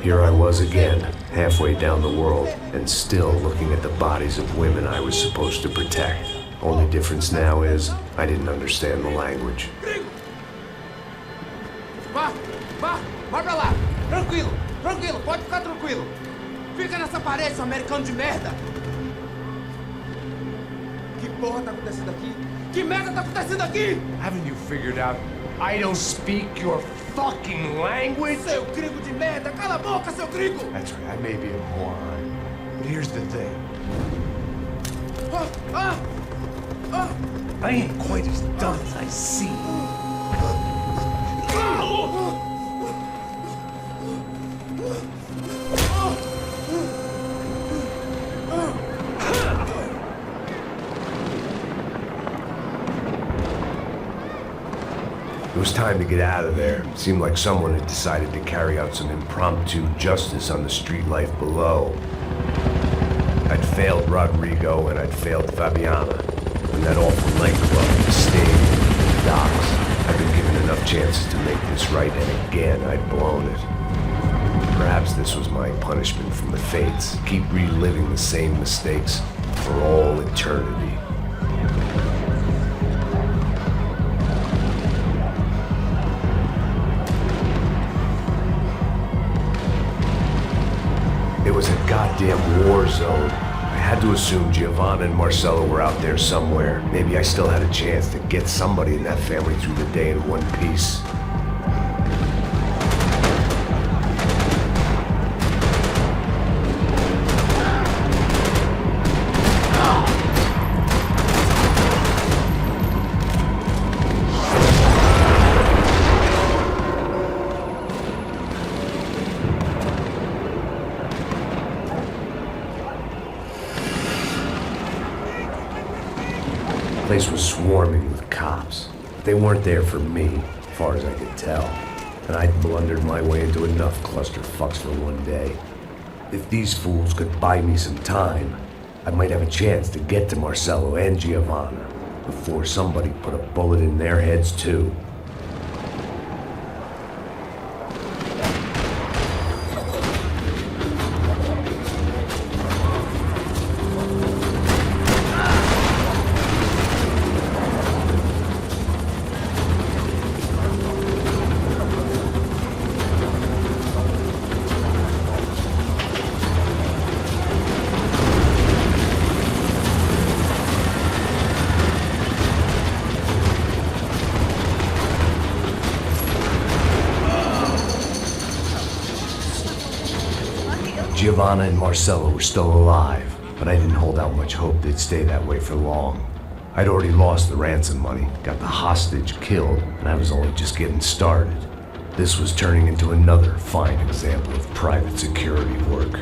Here I was again, halfway down the world, and still looking at the bodies of women I was supposed to protect. Only difference now is, I didn't understand the language. Vai pra lá! Tranquilo, pode ficar tranquilo! Fica nessa parede, seu americano de merda! Que porra tá acontecendo aqui? Que merda tá acontecendo aqui? Haven't you figured out I don't speak your fucking language? Seu gringo de merda! Cala a boca, seu gringo! That's right, I may be a moron, but here's the thing. I ain't quite as dumb as I seem. It was time to get out of there. It seemed like someone had decided to carry out some impromptu justice on the street life below. I'd failed Rodrigo and I'd failed Fabiana. And that awful nightclub, the stage, the docks. I'd been given enough chances to make this right, and again I'd blown it. Perhaps this was my punishment from the fates. Keep reliving the same mistakes for all eternity. It was a goddamn war zone. I had to assume Giovanna and Marcello were out there somewhere. Maybe I still had a chance to get somebody in that family through the day in one piece. The place was swarming with cops. They weren't there for me, as far as I could tell. And I'd blundered my way into enough clusterfucks for one day. If these fools could buy me some time, I might have a chance to get to Marcello and Giovanna before somebody put a bullet in their heads too. Giovanna and Marcello were still alive, but I didn't hold out much hope they'd stay that way for long. I'd already lost the ransom money, got the hostage killed, and I was only just getting started. This was turning into another fine example of private security work.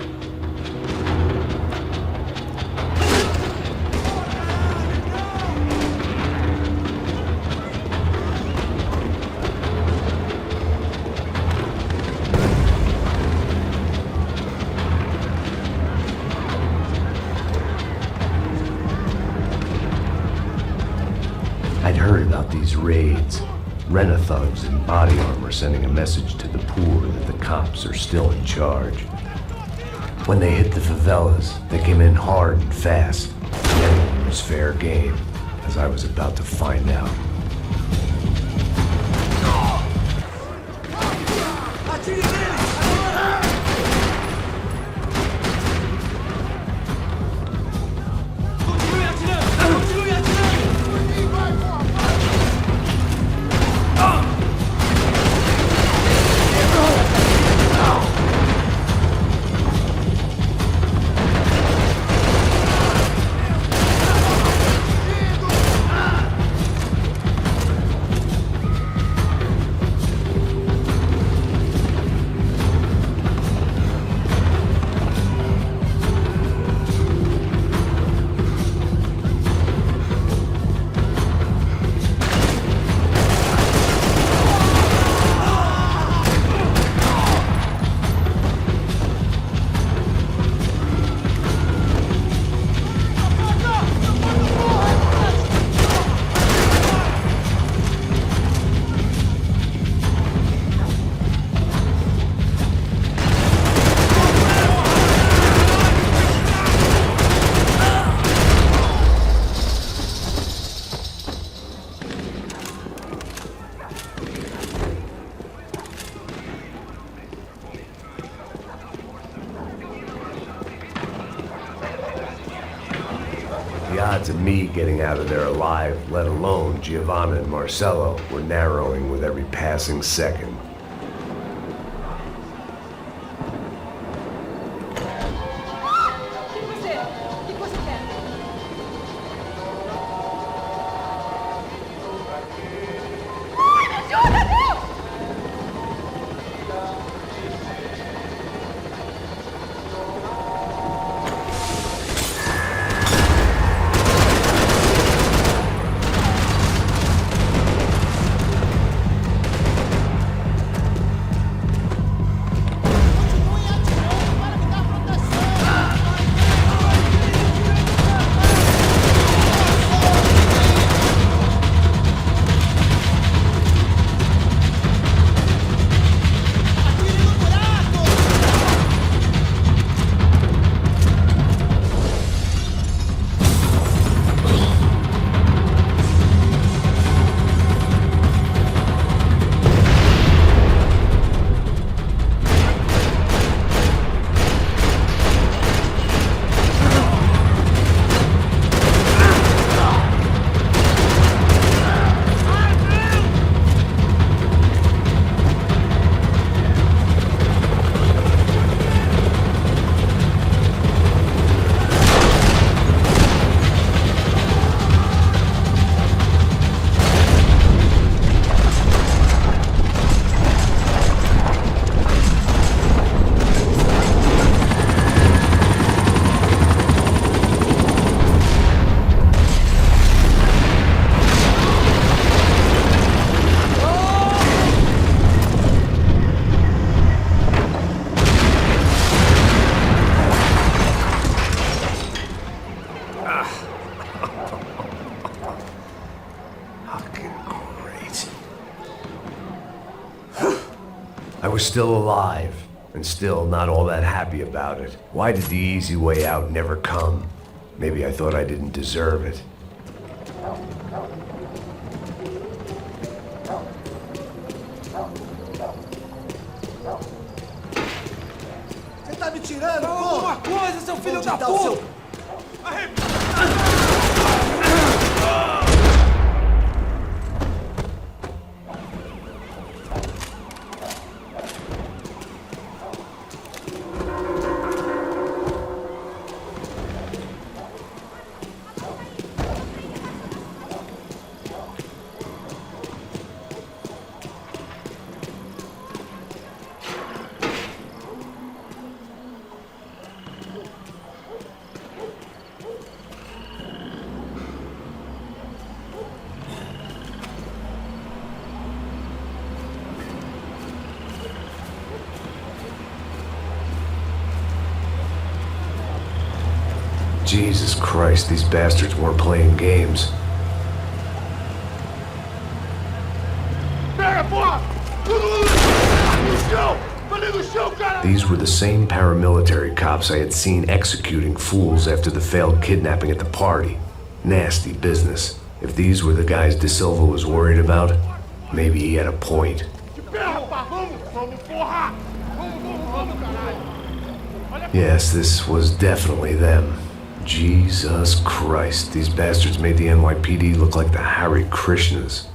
I'd heard about these raids. Rent-a-thugs in body armor sending a message to the poor that the cops are still in charge. When they hit the favelas, they came in hard and fast. And anyone was fair game, as I was about to find out. odds of me getting out of there alive, let alone Giovanna and Marcello, were narrowing with every passing second. I was still alive, and still not all that happy about it. Why did the easy way out never come? Maybe I thought I didn't deserve it. Você tá me tirando, pô? Alguma coisa, seu filho da puta! Jesus Christ, these bastards weren't playing games. These were the same paramilitary cops I had seen executing fools after the failed kidnapping at the party. Nasty business. If these were the guys De Silva was worried about, maybe he had a point. Yes, this was definitely them. Jesus Christ, these bastards made the NYPD look like the Hare Krishnas.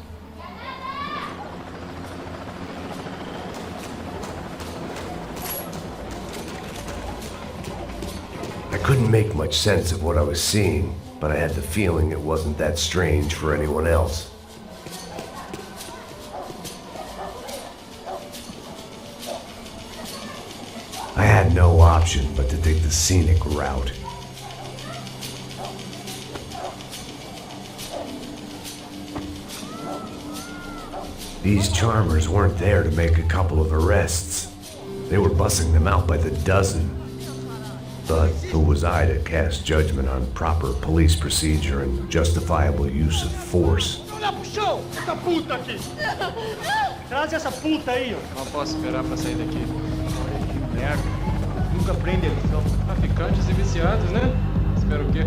I couldn't make much sense of what I was seeing, but I had the feeling it wasn't that strange for anyone else. I had no option but to take the scenic route. These charmers weren't there to make a couple of arrests. They were bussing them out by the dozen. But who was I to cast judgment on proper police procedure and justifiable use of force? Essa puta aqui! Traz essa puta aí, ó! Não posso esperar pra sair daqui. Que merda! Nunca prende a lição. Traficantes e viciados, né? Espero o quê?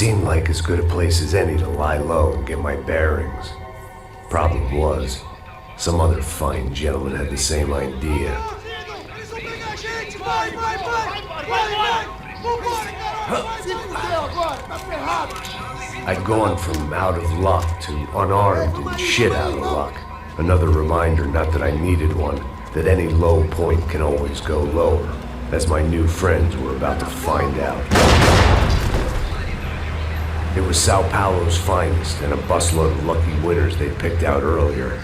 seemed like as good a place as any to lie low and get my bearings. Problem was, some other fine gentleman had the same idea. I'd gone from out of luck to unarmed and shit out of luck. Another reminder, not that I needed one, that any low point can always go lower, as my new friends were about to find out. It was Sao Paulo's finest and a busload of lucky winners they'd picked out earlier.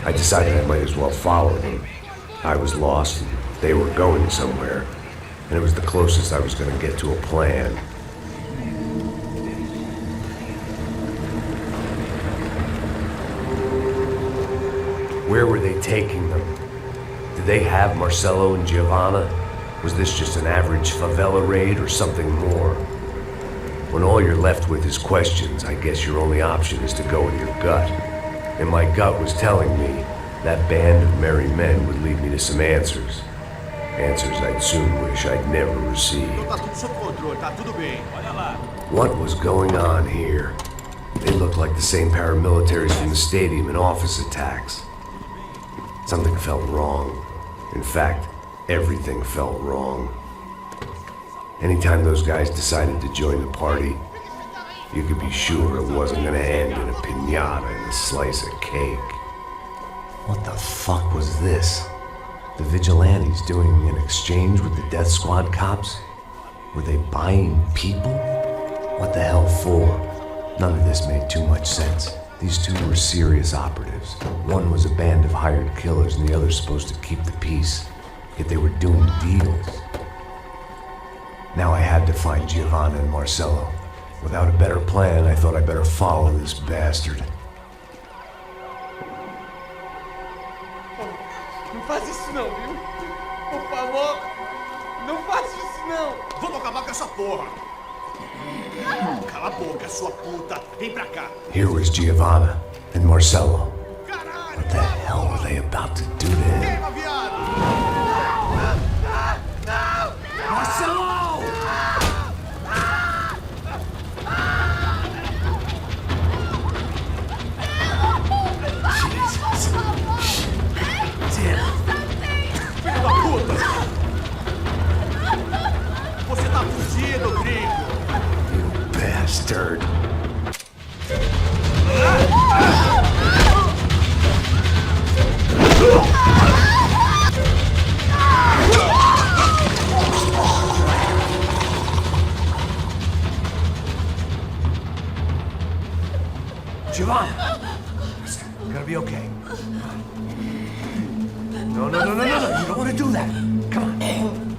I decided I might as well follow them. I was lost and they were going somewhere, and it was the closest I was going to get to a plan. Where were they taking them? Did they have Marcelo and Giovanna? Was this just an average favela raid or something more? When all you're left with is questions, I guess your only option is to go with your gut. And my gut was telling me that band of merry men would lead me to some answers. Answers I'd soon wish I'd never received. What was going on here? They looked like the same paramilitaries from the stadium in office attacks. Something felt wrong. In fact, everything felt wrong. Anytime those guys decided to join the party, you could be sure it wasn't gonna end in a piñata and a slice of cake. What the fuck was this? The vigilantes doing an exchange with the death squad cops? Were they buying people? What the hell for? None of this made too much sense. These two were serious operatives. One was a band of hired killers and the other supposed to keep the peace. Yet they were doing deals. Now I had to find Giovanna and Marcelo. Without a better plan, I thought I'd better follow this bastard. Não faz isso não, viu? Por favor, não faz isso não. Vamos acabar com essa porra. Cala a boca, sua puta. Vem pra cá. Here was Giovanna and Marcelo. What the hell were they about to do to him? Marcelo! Filho da puta! Você tá fugido, gringo! You bastard. Giovanna! Listen, you're gonna be okay. No, you don't want to do that. Come on. Go.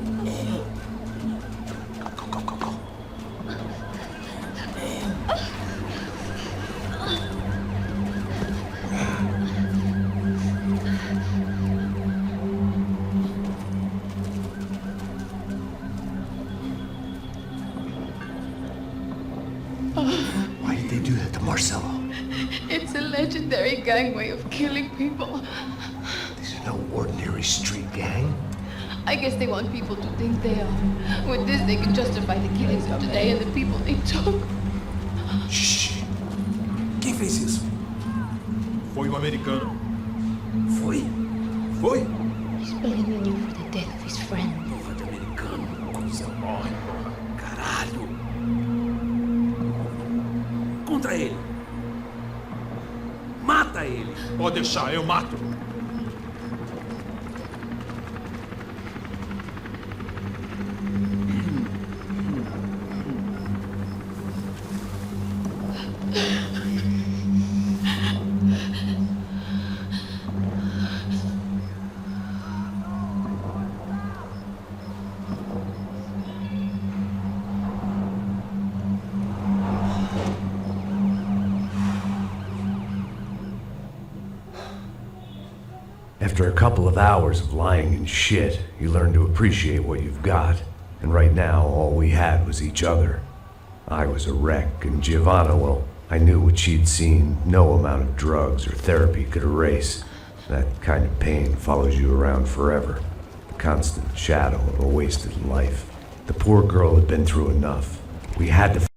Why did they do that to Marcelo? It's a legendary gang way of killing people. These are no ordinary street gang. I guess they want people to think they are. With this, they can justify the killings of today and the people they took. Shh! Quem fez isso? Foi um americano. Foi? He's blaming you for the death of his friend. Porra de americano. Coisa morre. Caralho. Contra ele. Mata ele. Pode deixar, eu mato. After a couple of hours of lying and shit, you learn to appreciate what you've got. And right now, all we had was each other. I was a wreck, and Giovanna, well, I knew what she'd seen. No amount of drugs or therapy could erase. That kind of pain follows you around forever. The constant shadow of a wasted life. The poor girl had been through enough. We had to